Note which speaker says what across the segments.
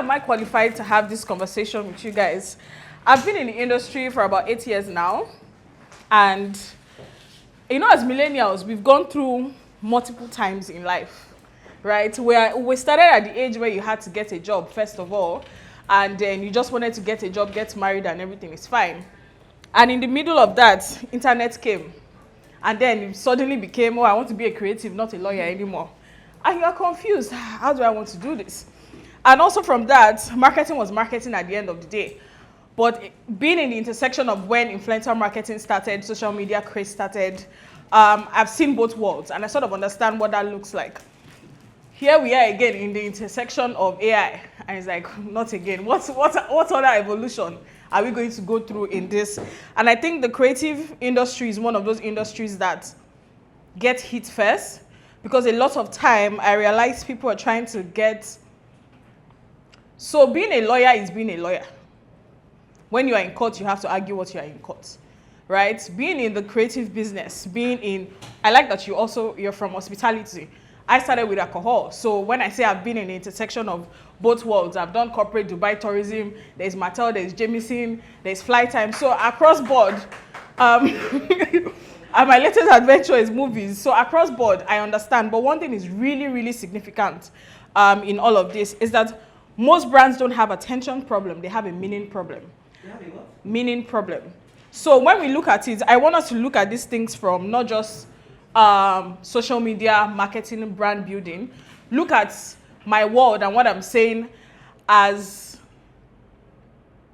Speaker 1: am I qualified to have this conversation with you guys? I've been in the industry for about 8 years now. And, you know, as millennials, we've gone through multiple times in life, right? We started at the age where you had to get a job, first of all. And then you just wanted to get a job, get married, and everything is fine. And in the middle of that, internet came. And then it suddenly became, oh, I want to be a creative, not a lawyer anymore. And you're confused. How do I want to do this? And also from that, marketing was marketing at the end of the day. But being in the intersection of when influencer marketing started, social media craze started, I've seen both worlds. And I sort of understand what that looks like. Here we are again in the intersection of AI. And it's like, not again. What other evolution are we going to go through in this? And I think the creative industry is one of those industries that get hit first, because a lot of time I realize people are trying to get... So being a lawyer is being a lawyer. When you are in court, you have to argue what you are in court, right? Being in the creative business, I like that you're from hospitality. I started with alcohol. So when I say I've been in the intersection of both worlds, I've done corporate Dubai tourism, there's Mattel, there's Jameson, there's Flight Time. So across board, and my latest adventure is movies. So across board, I understand. But one thing is really, really significant in all of this is that most brands don't have attention problem. They have a meaning problem. They have a what? Meaning problem. So when we look at it, I want us to look at these things from not just social media, marketing, brand building. Look at my world and what I'm saying as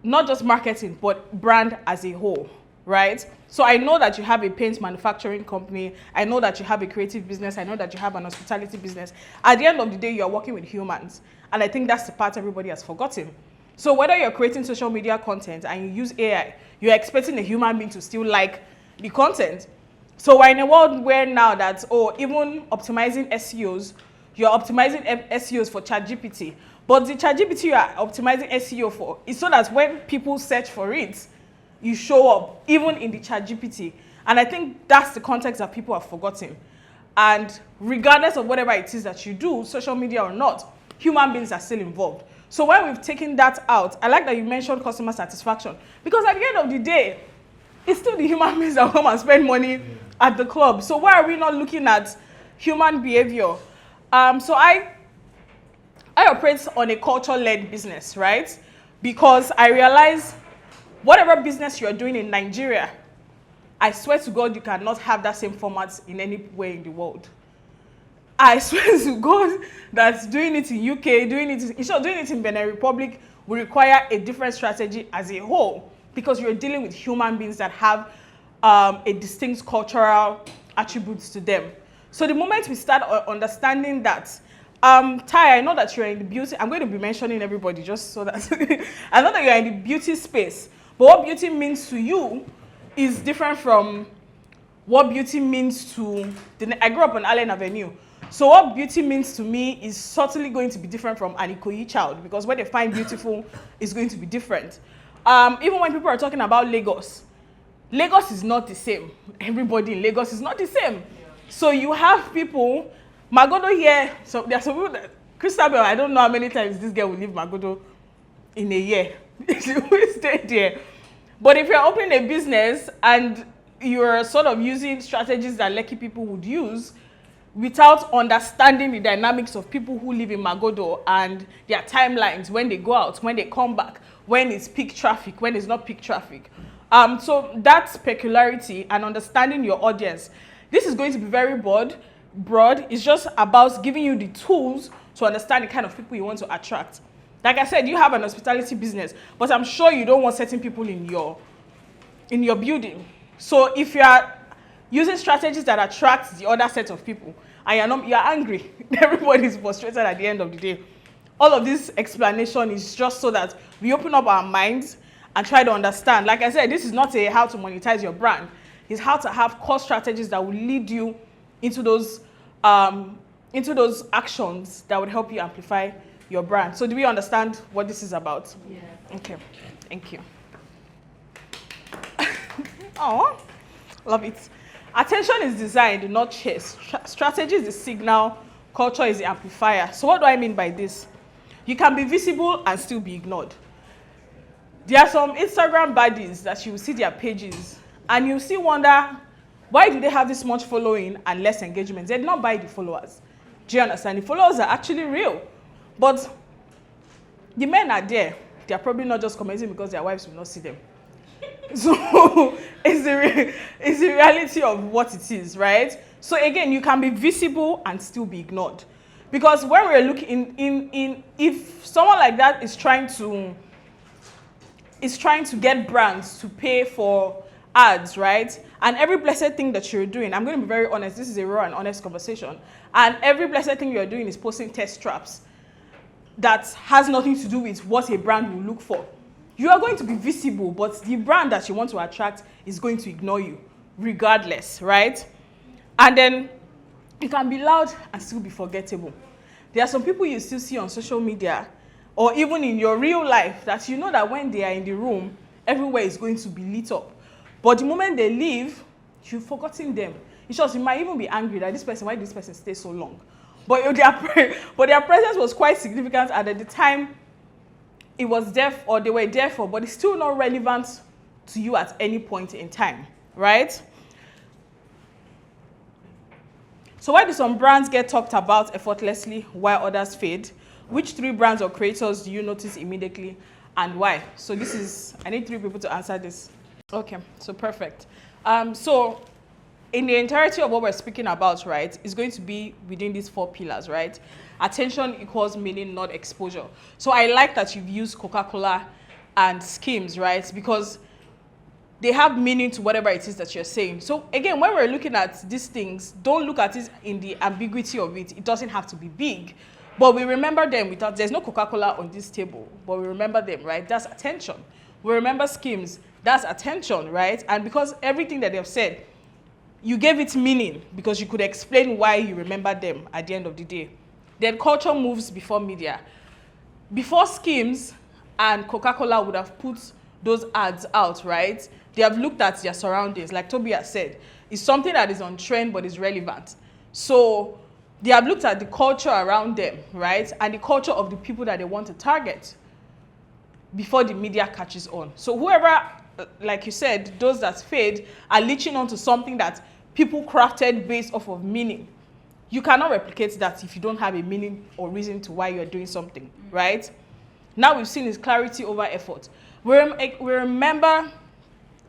Speaker 1: not just marketing, but brand as a whole, right? So I know that you have a paint manufacturing company. I know that you have a creative business. I know that you have an hospitality business. At the end of the day, you're working with humans. And I think that's the part everybody has forgotten. So whether you're creating social media content and you use AI, you're expecting a human being to still like the content. So we're in a world where now that, even optimizing SEOs, you're optimizing SEOs for ChatGPT. But the ChatGPT you are optimizing SEO for is so that when people search for it, you show up, even in the ChatGPT. And I think that's the context that people have forgotten. And regardless of whatever it is that you do, social media or not, human beings are still involved. So when we've taken that out, I like that you mentioned customer satisfaction. Because at the end of the day, it's still the human beings that come and spend money at the club. So why are we not looking at human behavior? So I operate on a culture-led business, right? Because I realize whatever business you're doing in Nigeria, I swear to God, you cannot have that same format in anywhere in the world. I swear to God that doing it in UK, doing it in Benin Republic will require a different strategy as a whole, because you're dealing with human beings that have a distinct cultural attributes to them. So the moment we start understanding that, Ty, I know that you're in the beauty, I'm going to be mentioning everybody just so that, I know that you're in the beauty space, but what beauty means to you is different from what beauty means to, I grew up on Allen Avenue. So what beauty means to me is certainly going to be different from an Ikoyi child, because what they find beautiful is going to be different. Even when people are talking about Lagos, Lagos is not the same. Everybody in Lagos is not the same. So you have people, Magodo here, so there are some people that, Christabel, I don't know how many times this girl will leave Magodo in a year. She will stay there. But if you're opening a business and you're sort of using strategies that Lekki people would use, without understanding the dynamics of people who live in Magodo and their timelines, when they go out, when they come back, when it's peak traffic, when it's not peak traffic. So that's peculiarity and understanding your audience. This is going to be very broad. It's just about giving you the tools to understand the kind of people you want to attract. Like I said, you have an hospitality business, but I'm sure you don't want certain people in your building. So if you are using strategies that attract the other set of people, and you're angry, everybody is frustrated at the end of the day. All of this explanation is just so that we open up our minds and try to understand. Like I said, this is not a how to monetize your brand. It's how to have core strategies that will lead you into those actions that would help you amplify your brand. So do we understand what this is about? Yeah. Okay, thank you. Oh, love it. Attention is designed, not chased. Strategy is the signal, culture is the amplifier. So what do I mean by this? You can be visible and still be ignored. There are some Instagram baddies that you will see their pages and you still wonder, why do they have this much following and less engagement? They did not buy the followers. Do you understand? The followers are actually real. But the men are there. They are probably not just commenting because their wives will not see them. So it's the reality of what it is, right? So again, you can be visible and still be ignored. Because when we're looking if someone like that is trying to get brands to pay for ads, right? And every blessed thing that you're doing, I'm going to be very honest, this is a raw and honest conversation. And every blessed thing you're doing is posting test traps that has nothing to do with what a brand will look for. You are going to be visible, but the brand that you want to attract is going to ignore you regardless, right? And then you can be loud and still be forgettable. There are some people you still see on social media or even in your real life that you know that when they are in the room, everywhere is going to be lit up. But the moment they leave, you've forgotten them. It's just, you might even be angry that why did this person stay so long? But their presence was quite significant, and at the time, it was there, or they were there for, but it's still not relevant to you at any point in time, right? So why do some brands get talked about effortlessly while others fade? Which 3 brands or creators do you notice immediately, and why? So I need 3 people to answer this. Okay, so perfect. So in the entirety of what we're speaking about, right, is going to be within these 4 pillars, right? Attention equals meaning, not exposure. So I like that you've used Coca-Cola and Skims, right? Because they have meaning to whatever it is that you're saying. So again, when we're looking at these things, don't look at it in the ambiguity of it. It doesn't have to be big. But we remember them without, there's no Coca-Cola on this table, but we remember them, right? That's attention. We remember Skims, that's attention, right? And because everything that they've said, you gave it meaning because you could explain why you remember them at the end of the day. Then culture moves before media. Before Skims and Coca-Cola would have put those ads out, right? They have looked at their surroundings, like Toby has said. It's something that is on trend but is relevant. So they have looked at the culture around them, right? And the culture of the people that they want to target before the media catches on. So whoever, like you said, those that fade are leeching onto something that people crafted based off of meaning. You cannot replicate that if you don't have a meaning or reason to why you're doing something, right? Now we've seen is clarity over effort. We remember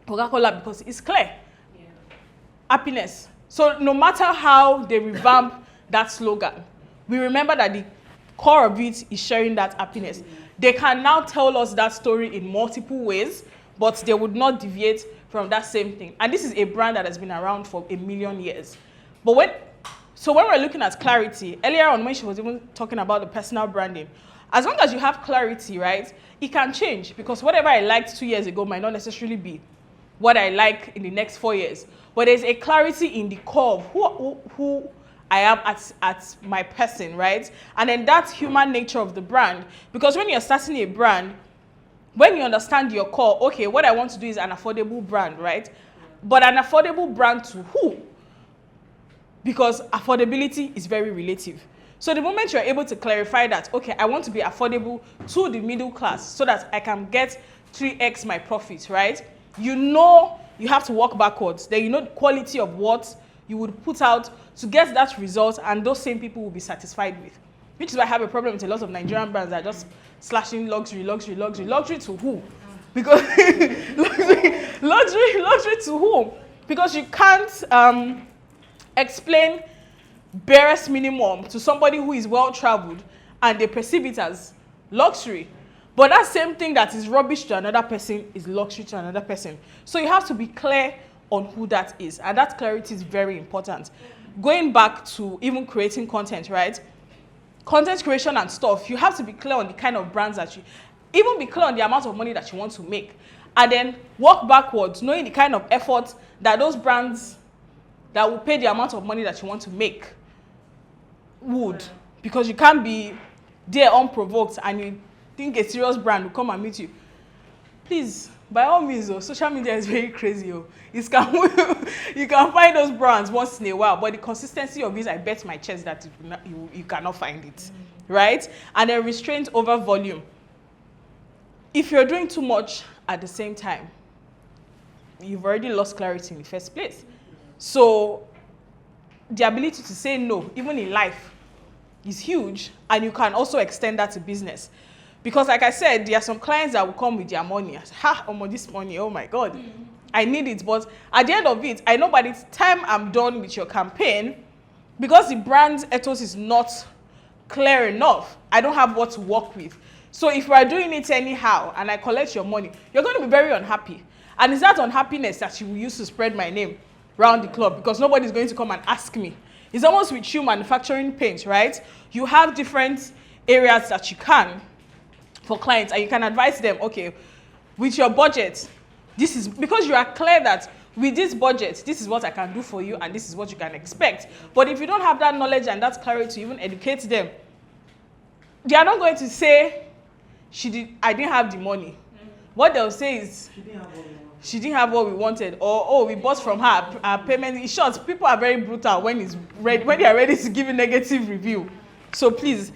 Speaker 1: Coca-Cola because it's clear. Yeah. Happiness. So no matter how they revamp that slogan, we remember that the core of it is sharing that happiness. Mm-hmm. They can now tell us that story in multiple ways, but they would not deviate from that same thing. And this is a brand that has been around for 1 million years. But when we're looking at clarity, earlier on when she was even talking about the personal branding, as long as you have clarity, right, it can change, because whatever I liked 2 years ago might not necessarily be what I like in the next 4 years. But there's a clarity in the core of who I am at my person, right? And then that's human nature of the brand. Because when you're starting a brand, when you understand your core, okay, what I want to do is an affordable brand, right? But an affordable brand to who? Because affordability is very relative. So the moment you're able to clarify that, okay, I want to be affordable to the middle class so that I can get 3x my profit, right? You know you have to work backwards. Then you know the quality of what you would put out to get that result, and those same people will be satisfied with. Which is why I have a problem with a lot of Nigerian brands that are just slashing luxury. Luxury to who? Because luxury to whom? Because you can't explain barest minimum to somebody who is well-traveled and they perceive it as luxury. But that same thing that is rubbish to another person is luxury to another person. So you have to be clear on who that is. And that clarity is very important. Going back to even creating content, right? Content creation and stuff, you have to be clear on the kind of brands that even be clear on the amount of money that you want to make. And then work backwards, knowing the kind of effort that those brands that will pay the amount of money that you want to make would. Because you can't be there unprovoked and you think a serious brand will come and meet you. Please, by all means, social media is very crazy. You can find those brands once in a while, but the consistency of it, I bet my chest that you cannot find it, right? And then restraint over volume. If you're doing too much at the same time, you've already lost clarity in the first place. So the ability to say no, even in life, is huge, and you can also extend that to business. Because like I said, there are some clients that will come with their money. I say, this money, oh my God, I need it. But at the end of it, I know by the time I'm done with your campaign, because the brand ethos is not clear enough, I don't have what to work with. So if we are doing it anyhow and I collect your money, you're going to be very unhappy. And it's that unhappiness that you will use to spread my name around the club, because nobody's going to come and ask me. It's almost with you manufacturing paint, right? You have different areas that you can for clients, and you can advise them, okay, with your budget, this is, because you are clear that with this budget, this is what I can do for you and this is what you can expect. But if you don't have that knowledge and that clarity to even educate them, they are not going to say, I didn't have the money. What they'll say is, she didn't have what we wanted, or we bought from her, our payment. In short, people are very brutal when they are ready to give a negative review. So please,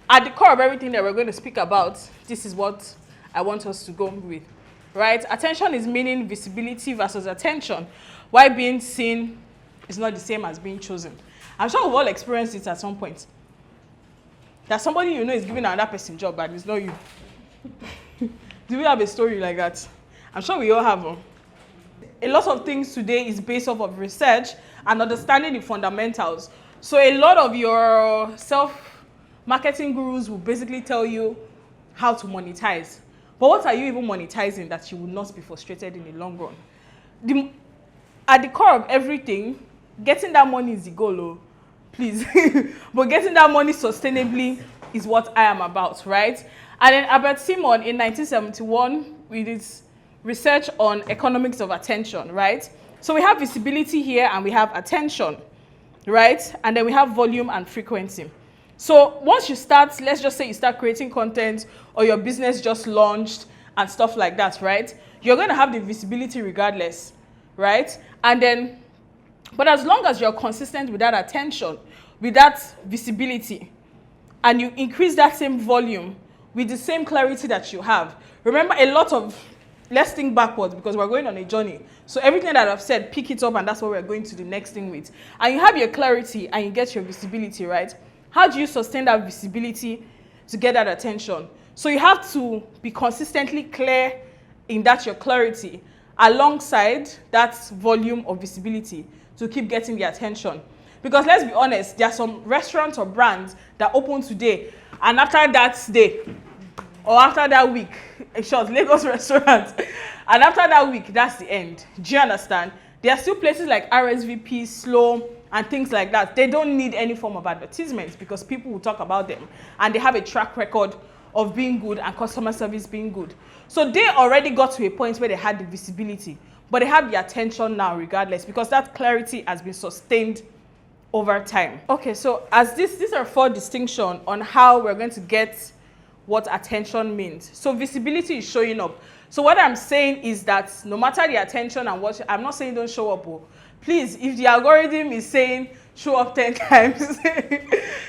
Speaker 1: at the core of everything that we're going to speak about, this is what I want us to go with, right? Attention is meaning visibility versus attention. Why being seen is not the same as being chosen. I'm sure we've all experienced it at some point. That somebody you know is giving another person a job, but it's not you. Do we have a story like that? I'm sure we all have one. A lot of things today is based off of research and understanding the fundamentals. So a lot of your self-marketing gurus will basically tell you how to monetize. But what are you even monetizing that you will not be frustrated in the long run? At the core of everything, getting that money is the goal, please. But getting that money sustainably is what I am about, right? And then Albert Simon in 1971 with his research on economics of attention, right? So we have visibility here and we have attention, right? And then we have volume and frequency. So once you start, let's just say you start creating content or your business just launched and stuff like that, right? You're going to have the visibility regardless, right? And then, but as long as you're consistent with that attention, with that visibility, and you increase that same volume with the same clarity that you have. Remember let's think backwards because we're going on a journey. So everything that I've said, pick it up and that's what we're going to the next thing with. And you have your clarity and you get your visibility, right? How do you sustain that visibility to get that attention? So you have to be consistently clear in that your clarity alongside that volume of visibility to keep getting the attention. Because let's be honest, there are some restaurants or brands that open today and after that day or after that week, in short, Lagos restaurants, and after that week, that's the end. Do you understand? There are still places like RSVP, Slow, and things like that. They don't need any form of advertisements because people will talk about them and they have a track record of being good and customer service being good. So they already got to a point where they had the visibility, but they have the attention now regardless because that clarity has been sustained over time. Okay, so as these are 4 distinctions on how we're going to get what attention means. So visibility is showing up. So what I'm saying is that no matter the attention and what, I'm not saying don't show up. Please, if the algorithm is saying show up 10 times,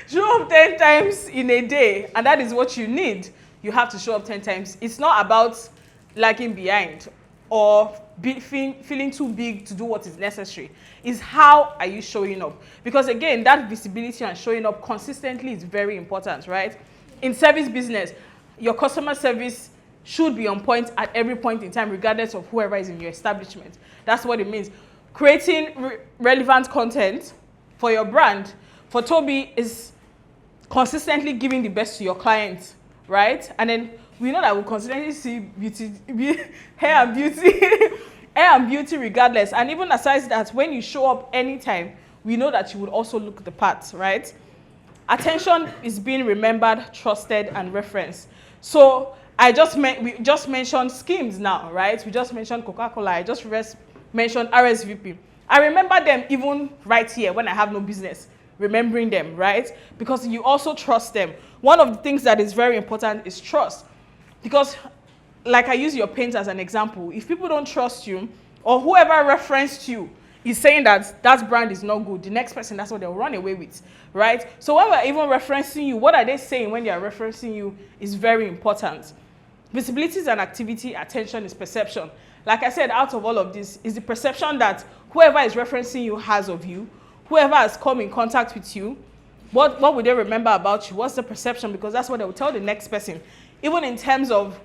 Speaker 1: show up 10 times in a day, and that is what you need, you have to show up 10 times. It's not about lagging behind or feeling too big to do what is necessary. It's how are you showing up? Because again, that visibility and showing up consistently is very important, right? In service business, your customer service should be on point at every point in time, regardless of whoever is in your establishment. That's what it means. Creating relevant content for your brand, for Toby, is consistently giving the best to your clients, right? And then we know that we'll consistently see hair and beauty regardless. And even aside that, when you show up anytime, we know that you would also look the part, right? Attention is being remembered, trusted, and referenced. So we just mentioned schemes now, right? We just mentioned Coca-Cola. I just mentioned RSVP. I remember them even right here when I have no business, remembering them, right? Because you also trust them. One of the things that is very important is trust. Because like I use your paint as an example. If people don't trust you, or whoever referenced you is saying that that brand is not good, the next person, that's what they'll run away with, right? So when we're even referencing you, what are they saying when they are referencing you is very important. Visibility is an activity, attention is perception. Like I said, out of all of this is the perception that whoever is referencing you has of you, whoever has come in contact with you, what will they remember about you? What's the perception? Because that's what they will tell the next person. Even in terms of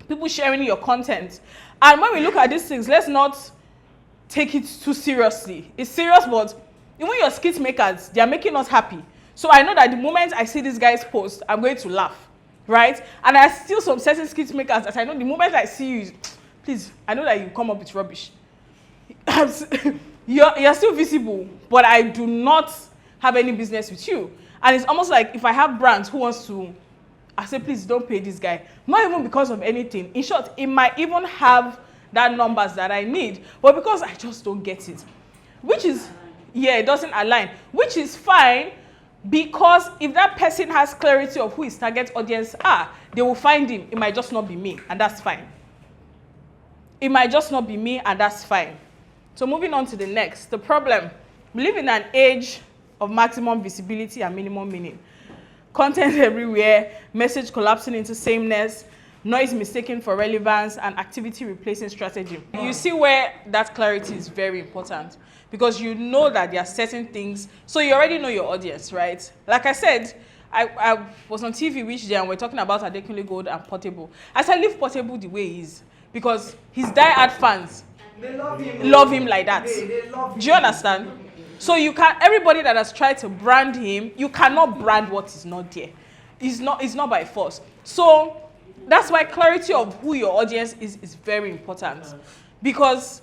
Speaker 1: people sharing your content. And when we look at these things, let's not take it too seriously. It's serious, but even your skit makers, they are making us happy. So I know that the moment I see these guys post, I'm going to laugh, right? And I still some certain skit makers that I know the moment I see you, please, I know that you come up with rubbish. You're still visible, but I do not have any business with you. And it's almost like if I have brands who wants to, I say, please don't pay this guy. Not even because of anything. In short, it might even have that numbers that I need, but because I just don't get it. Which is, yeah, it doesn't align. Which is fine, because if that person has clarity of who his target audience are, they will find him. It might just not be me, and that's fine. It might just not be me, and that's fine. So moving on to the next. The problem. We live in an age of maximum visibility and minimum meaning. Content everywhere, message collapsing into sameness, noise mistaken for relevance, and activity replacing strategy. You see where that clarity is very important, because you know that there are certain things, so you already know your audience, right? Like I said, I was on TV which day and we're talking about Adekunle Gold and Portable. I said leave Portable the way he is, because his die-hard fans
Speaker 2: they
Speaker 1: love him like that.
Speaker 2: They love him.
Speaker 1: Do you understand? So you can, everybody that has tried to brand him, you cannot brand what is not there. It's not by force. So that's why clarity of who your audience is very important. Because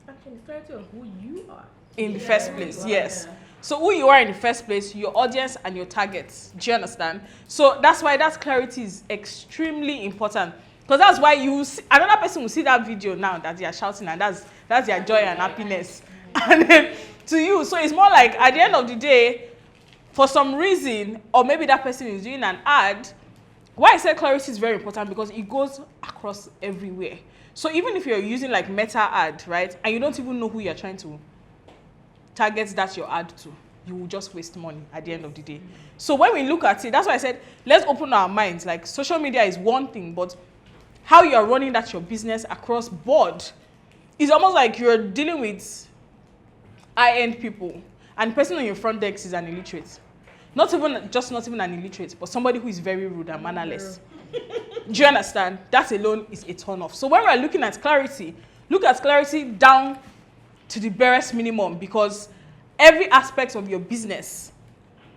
Speaker 3: actually, clarity of who you are
Speaker 1: in the first place, yes. So who you are in the first place, your audience and your targets. Do you understand? So that's why that clarity is extremely important. Because that's why you see, another person will see that video now that they are shouting, and that's their joy and happiness. And then to you, so it's more like at the end of the day, for some reason, or maybe that person is doing an ad. Why I said clarity is very important, because it goes across everywhere. So even if you're using like meta ad, right, and you don't even know who you're trying to target that your ad to, you will just waste money at the end of the day. So when we look at it, that's why I said, let's open our minds. Like social media is one thing, but how you're running that your business across board is almost like you're dealing with high-end people, and the person on your front desk is an illiterate. Not even an illiterate, but somebody who is very rude and mannerless. Do you understand? That alone is a turn off. So when we're looking at clarity, look at clarity down to the barest minimum, because every aspect of your business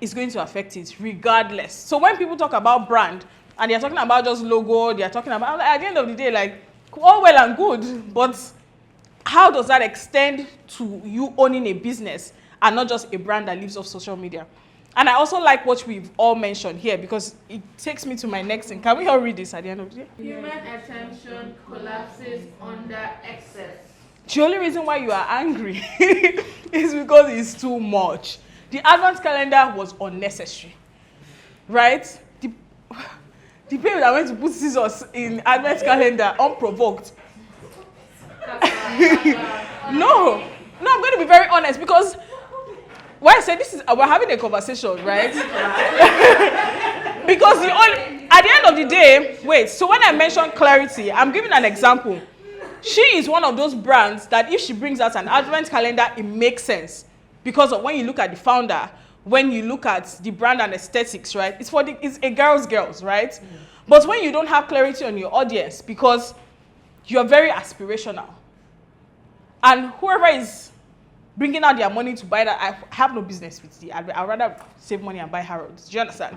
Speaker 1: is going to affect it regardless. So when people talk about brand, and they're talking about just logo, they're talking about, at the end of the day, like, all well and good, but how does that extend to you owning a business and not just a brand that lives off social media? And I also like what we've all mentioned here, because it takes me to my next thing. Can we all read this at the end of the day?
Speaker 3: human attention collapses under excess.
Speaker 1: The only reason why you are angry is because it's too much. The advent calendar was unnecessary, right? The people that went to put scissors in advent calendar unprovoked. No, I'm going to be very honest, because why I said this is, we're having a conversation, right? Because at the end of the day, wait, so when I mention clarity, I'm giving an example. She is one of those brands that if she brings out an advent calendar, it makes sense. Because of when you look at the founder, when you look at the brand and aesthetics, right? It's a girls, right? Mm. But when you don't have clarity on your audience, because you're very aspirational, and whoever is bringing out their money to buy that, I have no business with it. I'd rather save money and buy Harrods. Do you understand?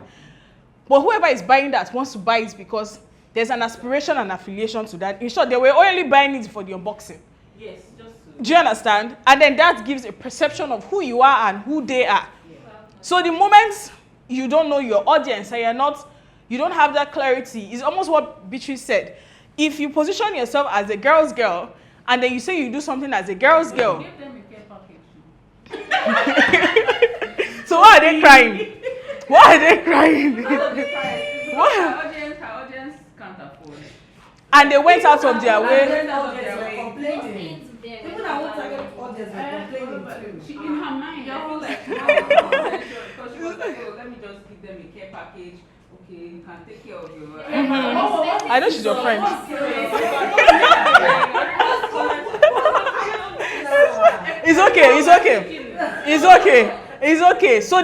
Speaker 1: But whoever is buying that wants to buy it because there's an aspiration and affiliation to that. In short, they were only buying it for the unboxing.
Speaker 3: Yes, just to...
Speaker 1: Do you understand? And then that gives a perception of who you are and who they are. Yeah. So the moment you don't know your audience and you don't have that clarity, it's almost what Beatrice said. If you position yourself as a girl's girl, and then you say you do something as a girl's girl.
Speaker 3: Give them a care package.
Speaker 1: So why are they crying? Why are they crying?
Speaker 3: Her audience can't afford it.
Speaker 1: and they went out of their way.
Speaker 2: Complaining. People that want target audience are complaining
Speaker 3: She,
Speaker 2: too.
Speaker 3: in her mind, I feel like because she was like, oh, let me just give them a care package. Okay, you can take care of your.
Speaker 1: I know she's your friend. It's okay. It's okay. It's okay. It's okay. So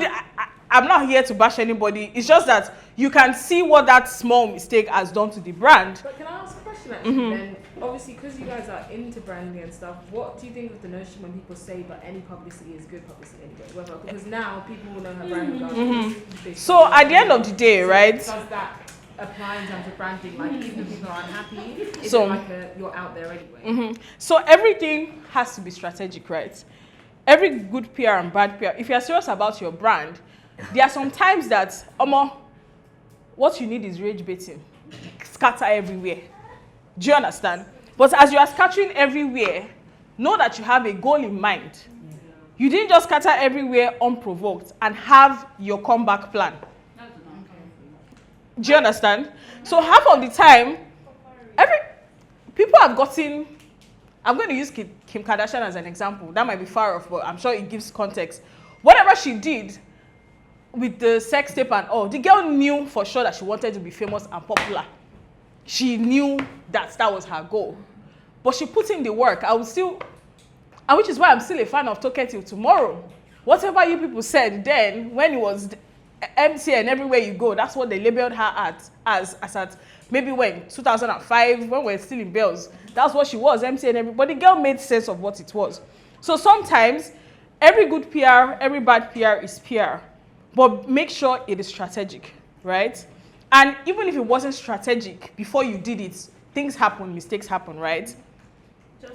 Speaker 1: I'm not here to bash anybody. It's just that you can see what that small mistake has done to the brand.
Speaker 4: But can I ask a question actually then? Obviously, because you guys are into branding and stuff, what do you think of the notion when people say that any publicity is good publicity anyway? Whether, because now people will know how branding goes.
Speaker 1: So at the end of the day, right?
Speaker 4: Does that apply in terms of branding? Like, even if people are unhappy, is
Speaker 1: So-
Speaker 4: it like you're out there anyway?
Speaker 1: So everything has to be strategic, right? Every good PR and bad PR. If you're serious about your brand, there are some times that, what you need is rage baiting. Scatter everywhere. Do you understand? But as you are scattering everywhere, know that you have a goal in mind. You didn't just scatter everywhere unprovoked and have your comeback plan. Do you understand? So half of the time, people have gotten, I'm going to use Kim Kardashian as an example. That might be far off, but I'm sure it gives context. Whatever she did with the sex tape and all, the girl knew for sure that she wanted to be famous and popular. She knew that that was her goal. But she put in the work. And which is why I'm still a fan of Toke till tomorrow. Whatever you people said then, when it was MC and everywhere you go, that's what they labeled her as at maybe when 2005, when we were still in Bells. That's what she was, MC and everybody. The girl made sense of what it was. So sometimes every good PR, every bad PR is PR, but make sure it is strategic, right? And even if it wasn't strategic before you did it, things happen, mistakes happen, right?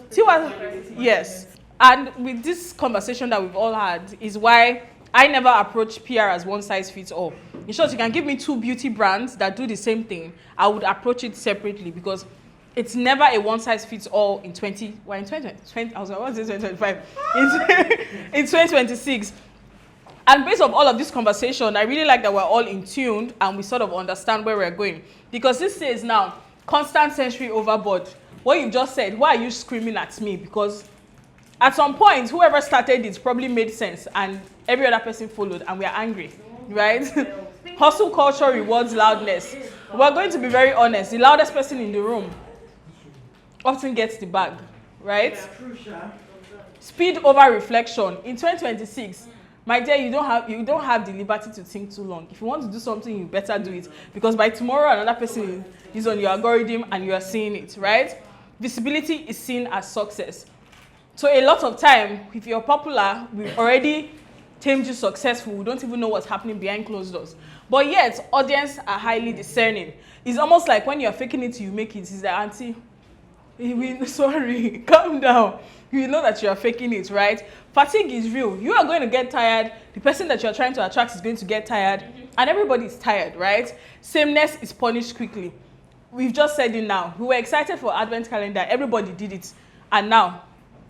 Speaker 1: See what? Yes. And with this conversation that we've all had is why I never approach PR as one size fits all. In short, you can give me two beauty brands that do the same thing. I would approach it separately because it's never a one size fits all in 2025. In 2026. And based on all of this conversation, I really like that we're all in tune and we sort of understand where we're going. Because this says now, constant sensory overboard. What you just said, why are you screaming at me? Because at some point, whoever started it probably made sense and every other person followed and we're angry, right? Hustle culture rewards loudness. We're going to be very honest. The loudest person in the room often gets the bag, right? Speed over reflection. In 2026, my dear, you don't have the liberty to think too long. If you want to do something, you better do it. Because by tomorrow, another person is on your algorithm and you are seeing it, right? Visibility is seen as success. So a lot of time, if you're popular, we've already tamed you successful. We don't even know what's happening behind closed doors. But yet, audience are highly discerning. It's almost like when you're faking it till you make it. It's like, auntie, sorry, calm down. You know that you are faking it, right? Fatigue is real. You are going to get tired. The person that you're trying to attract is going to get tired. And everybody is tired, right? Sameness is punished quickly. We've just said it now. We were excited for Advent calendar. Everybody did it. And now,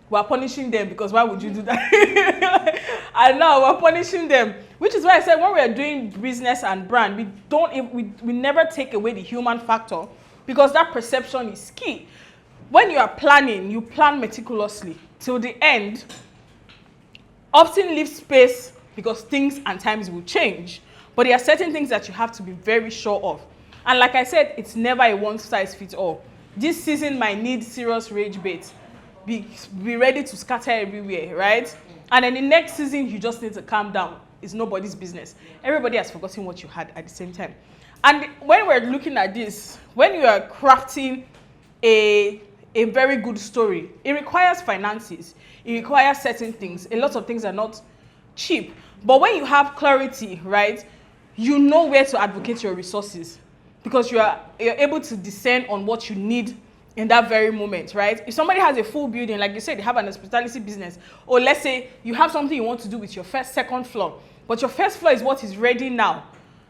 Speaker 1: we're punishing them because why would you do that? And now we're punishing them. Which is why I said when we're doing business and brand, we never take away the human factor because that perception is key. When you are planning, you plan meticulously till the end. Often leave space because things and times will change. But there are certain things that you have to be very sure of. And like I said, it's never a one size fits all. This season might need serious rage bait. Be ready to scatter everywhere, right? And then the next season, you just need to calm down. It's nobody's business. Everybody has forgotten what you had at the same time. And when we're looking at this, when you are crafting a very good story, it requires finances. It requires certain things. A lot of things are not cheap. But when you have clarity, right, you know where to advocate your resources because you're able to discern on what you need in that very moment, right? If somebody has a full building, like you said, they have an hospitality business, or let's say you have something you want to do with your second floor, but your first floor is what is ready now.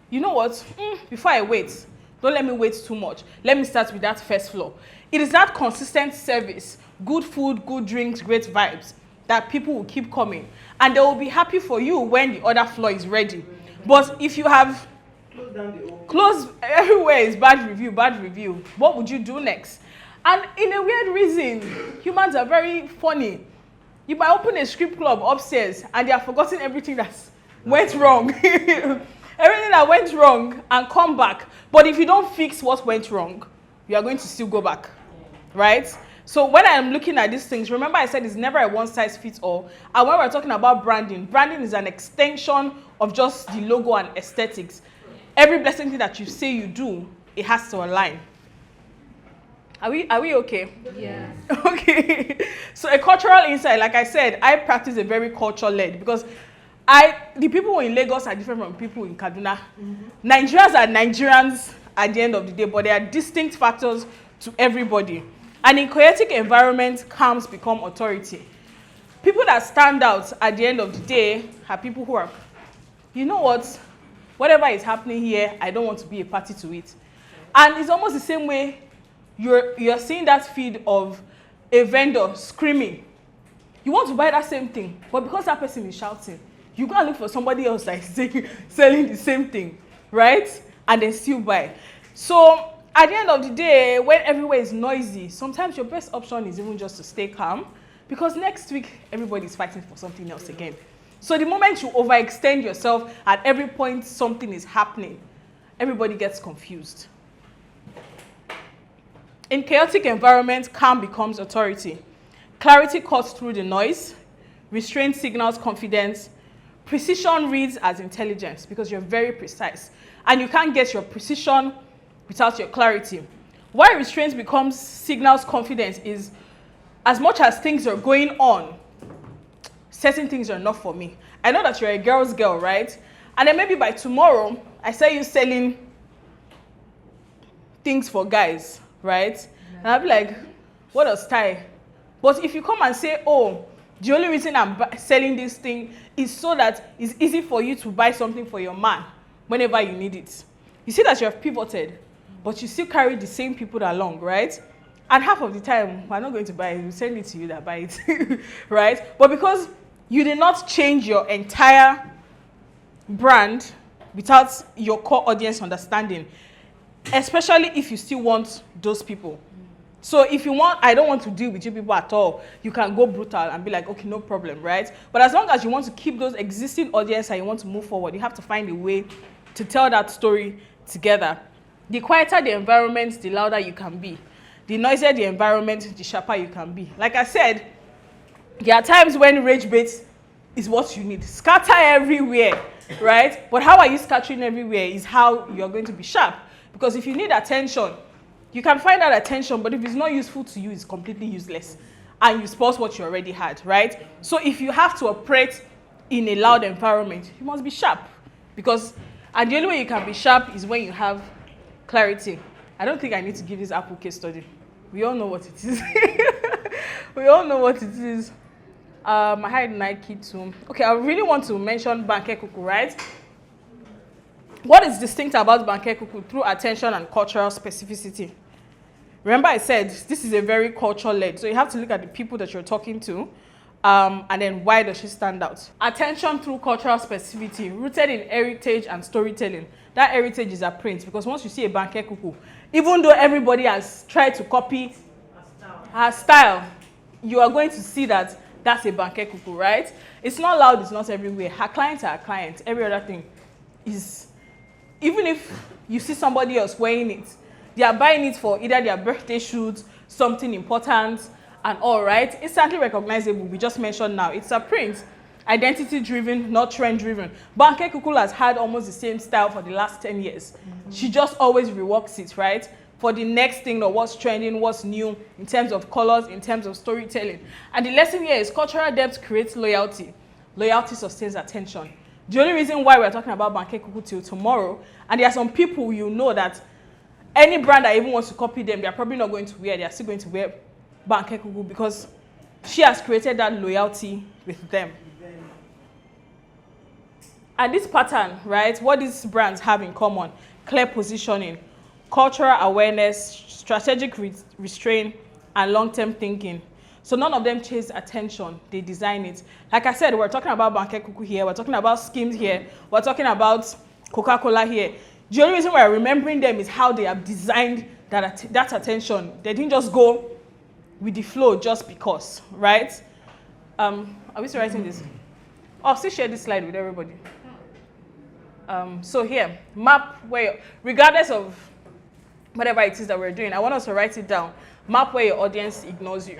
Speaker 1: You know what? Before I wait, don't let me wait too much. Let me start with that first floor. It is that consistent service, good food, good drinks, great vibes, that people will keep coming. And they will be happy for you when the other floor is ready. But if you have
Speaker 2: Close down the old.
Speaker 1: Close, everywhere is bad review, bad review. What would you do next? And in a weird reason, humans are very funny. You might open a script club upstairs and they have forgotten everything that went wrong. Everything that went wrong and come back. But if you don't fix what went wrong, you are going to still go back, right? So when I'm looking at these things, remember I said it's never a one-size-fits-all. And when we're talking about branding, branding is an extension of just the logo and aesthetics. Every blessing thing that you say you do, it has to align. Are we okay?
Speaker 4: Yeah.
Speaker 1: Okay. So a cultural insight, like I said, I practice a very culture-led because the people in Lagos are different from people in Kaduna. Nigerians are Nigerians at the end of the day, but there are distinct factors to everybody. And in chaotic environments, calms become authority. People that stand out at the end of the day are people who are, you know what, whatever is happening here, I don't want to be a party to it. And it's almost the same way you're seeing that feed of a vendor screaming. You want to buy that same thing, but because that person is shouting, you go and look for somebody else that is selling the same thing, right? And then still buy. So at the end of the day, when everywhere is noisy, sometimes your best option is even just to stay calm, because next week, everybody is fighting for something else again. So the moment you overextend yourself, at every point something is happening, everybody gets confused. In chaotic environments, calm becomes authority. Clarity cuts through the noise. Restraint signals confidence. Precision reads as intelligence because you're very precise. And you can't get your precision without your clarity. Why restraint signals confidence is, as much as things are going on, certain things are not for me. I know that you're a girl's girl, right? And then maybe by tomorrow, I say you selling things for guys, right? Yeah. And I'll be like, what a style. But if you come and say, oh, the only reason I'm selling this thing is so that it's easy for you to buy something for your man whenever you need it. You see that you have pivoted, but you still carry the same people along, right? And half of the time, we're not going to buy it. We'll send it to you that buy it, right? But because you did not change your entire brand without your core audience understanding, especially if you still want those people. So if you want, I don't want to deal with you people at all, you can go brutal and be like, okay, no problem, right? But as long as you want to keep those existing audience and you want to move forward, you have to find a way to tell that story together. The quieter the environment, the louder you can be. The noisier the environment, the sharper you can be. Like I said, there are times when rage bait is what you need. Scatter everywhere, right? But how are you scattering everywhere is how you're going to be sharp. Because if you need attention, you can find that attention, but if it's not useful to you, it's completely useless. And you spoil what you already had, right? So if you have to operate in a loud environment, you must be sharp. And the only way you can be sharp is when you have clarity. I don't think I need to give this Apple case study. We all know what it is. We all know what it is. I had Nike too. Okay, I really want to mention Banke Kuku, right? What is distinct about Banke Kuku through attention and cultural specificity? Remember I said this is a very culture-led, so you have to look at the people that you're talking to, and then why does she stand out? Attention through cultural specificity, rooted in heritage and storytelling. That heritage is a print, because once you see a Banke Kuku, even though everybody has tried to copy her style, you are going to see that that's a Banke Kuku, right? It's not loud, it's not everywhere. Her clients are her clients. Every other thing is, even if you see somebody else wearing it, they are buying it for either their birthday shoot, something important, and all, right? Instantly recognizable, we just mentioned now. It's a print. Identity-driven, not trend-driven. Banke Kuku has had almost the same style for the last 10 years. Mm-hmm. She just always reworks it, right? For the next thing, or what's trending, what's new, in terms of colors, in terms of storytelling. And the lesson here is cultural depth creates loyalty. Loyalty sustains attention. The only reason why we're talking about Banke Kuku till tomorrow, and there are some people you know that any brand that even wants to copy them, they're probably not going to wear, they're still going to wear Banke Kuku because she has created that loyalty with them. And this pattern, right, what these brands have in common: clear positioning, cultural awareness, strategic restraint, and long-term thinking. So none of them chase attention, they design it. Like I said, we're talking about Banke Kuku here, we're talking about Skims here, we're talking about Coca-Cola here. The only reason why I'm remembering them is how they have designed that attention. They didn't just go with the flow just because, right? Are we still writing this? I'll still share this slide with everybody. So here, map where, regardless of whatever it is that we're doing, I want us to write it down. Map where your audience ignores you.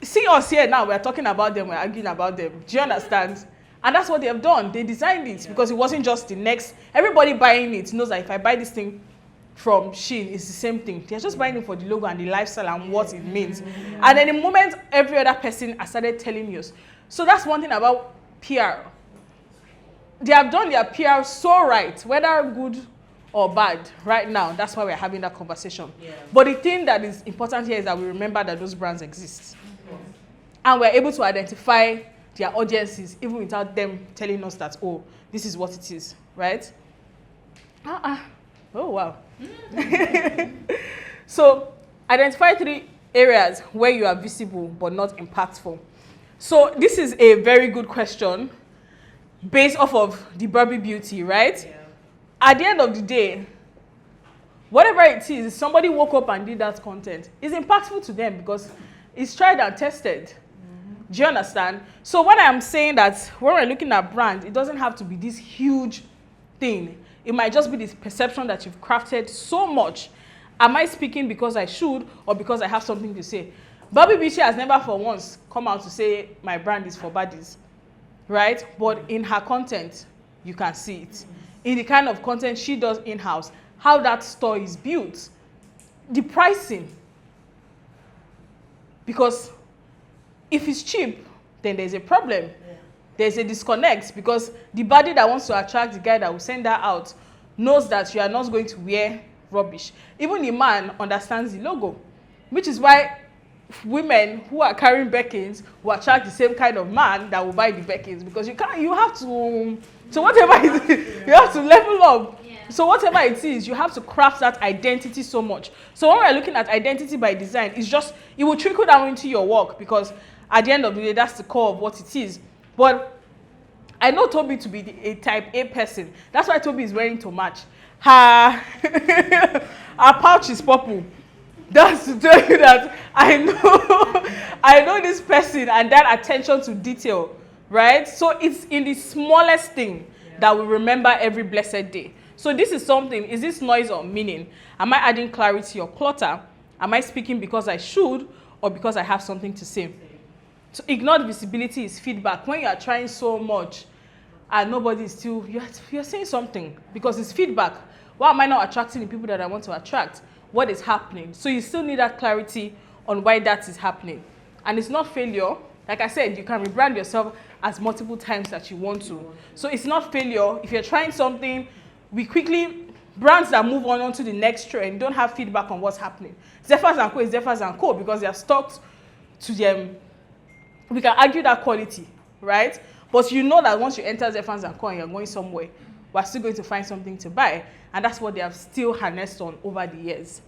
Speaker 1: See us here now, we're talking about them, we're arguing about them. Do you understand? And that's what they have done. They designed it because it wasn't just the next. Everybody buying it knows that if I buy this thing from Shein, it's the same thing. They're just buying it for the logo and the lifestyle and what it means. And then the moment every other person has started telling you. So that's one thing about PR. They have done their PR so right, whether good or bad, right now. That's why we're having that conversation. Yeah. But the thing that is important here is that we remember that those brands exist. And we're able to identify their audiences even without them telling us that, oh, this is what it is, right? Oh, wow. So identify 3 areas where you are visible but not impactful. So this is a very good question based off of the Barbie beauty, right? Yeah. At the end of the day, whatever it is, somebody woke up and did that content, it's impactful to them because it's tried and tested. Do you understand? So when I'm saying that when we're looking at brand, it doesn't have to be this huge thing. It might just be this perception that you've crafted so much. Am I speaking because I should or because I have something to say? Barbie Beauty has never for once come out to say my brand is for baddies, right? But in her content, you can see it. In the kind of content she does in-house, how that store is built, the pricing. Because if it's cheap, then there's a problem. Yeah. There's a disconnect because the body that wants to attract the guy that will send her out knows that you are not going to wear rubbish. Even the man understands the logo, which is why women who are carrying Birkins will attract the same kind of man that will buy the Birkins because you have to, so whatever it is, you have to level up. Yeah. So whatever it is, you have to craft that identity so much. So when we're looking at identity by design, it's just, it will trickle down into your work because at the end of the day, that's the core of what it is. But I know Toby to be a type A person. That's why Toby is wearing to match. Her pouch is purple. That's to tell you that I know this person and that attention to detail, right? So it's in the smallest thing that we remember every blessed day. So this is something, is this noise or meaning? Am I adding clarity or clutter? Am I speaking because I should or because I have something to say? So ignored visibility is feedback. When you are trying so much and nobody is still, you're saying something because it's feedback. Why am I not attracting the people that I want to attract? What is happening? So you still need that clarity on why that is happening. And it's not failure. Like I said, you can rebrand yourself as multiple times that you want to. So it's not failure. If you're trying something, brands that move on to the next trend don't have feedback on what's happening. Zephyrs & Co is Zephyrs & Co because they are stuck to them. We can argue that quality, right? But you know that once you enter Zephyrs & Co and you're going somewhere, we're still going to find something to buy. And that's what they have still harnessed on over the years.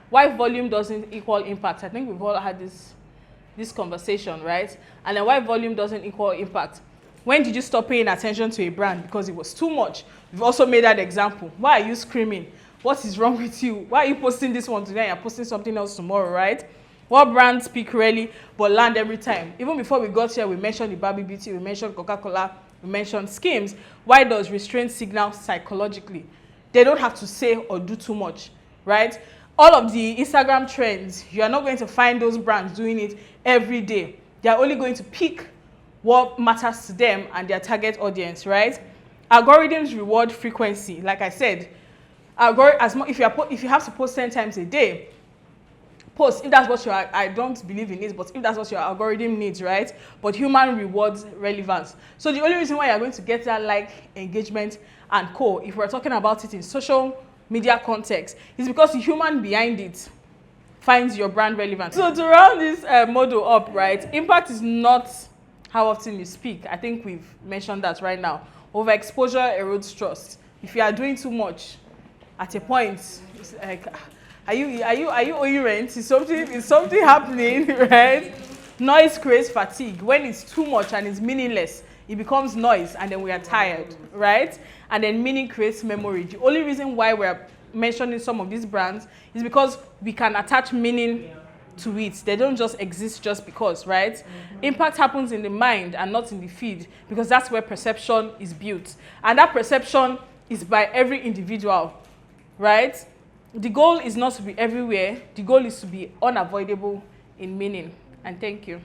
Speaker 1: Why volume doesn't equal impact? I think we've all had this conversation, right? And then why volume doesn't equal impact? When did you stop paying attention to a brand? Because it was too much. We've also made that example. Why are you screaming? What is wrong with you? Why are you posting this one today and you're posting something else tomorrow, right? What brands speak rarely but land every time? Even before we got here, we mentioned the Barbie Beauty, we mentioned Coca-Cola, we mentioned Skims. Why does restraint signal psychologically? They don't have to say or do too much, right? All of the Instagram trends, you are not going to find those brands doing it every day. They are only going to pick what matters to them and their target audience, right? Algorithms reward frequency. Like I said, if you have to post 10 times a day, post if that's what I don't believe in it, but if that's what your algorithm needs, right? But human rewards relevance. So the only reason why you're going to get that like engagement and co, if we're talking about it in social media context, is because the human behind it finds your brand relevant. So to round this model up, right? Impact is not how often you speak. I think we've mentioned that right now. Overexposure erodes trust. If you are doing too much, at a point, it's like, are you owing rent? Is something happening, right? Noise creates fatigue. When it's too much and it's meaningless, it becomes noise, and then we are tired, right? And then meaning creates memory. The only reason why we're mentioning some of these brands is because we can attach meaning to it. They don't just exist just because, right? Impact happens in the mind and not in the feed, because that's where perception is built. And that perception is by every individual, right? The goal is not to be everywhere. The goal is to be unavoidable in meaning. And thank you.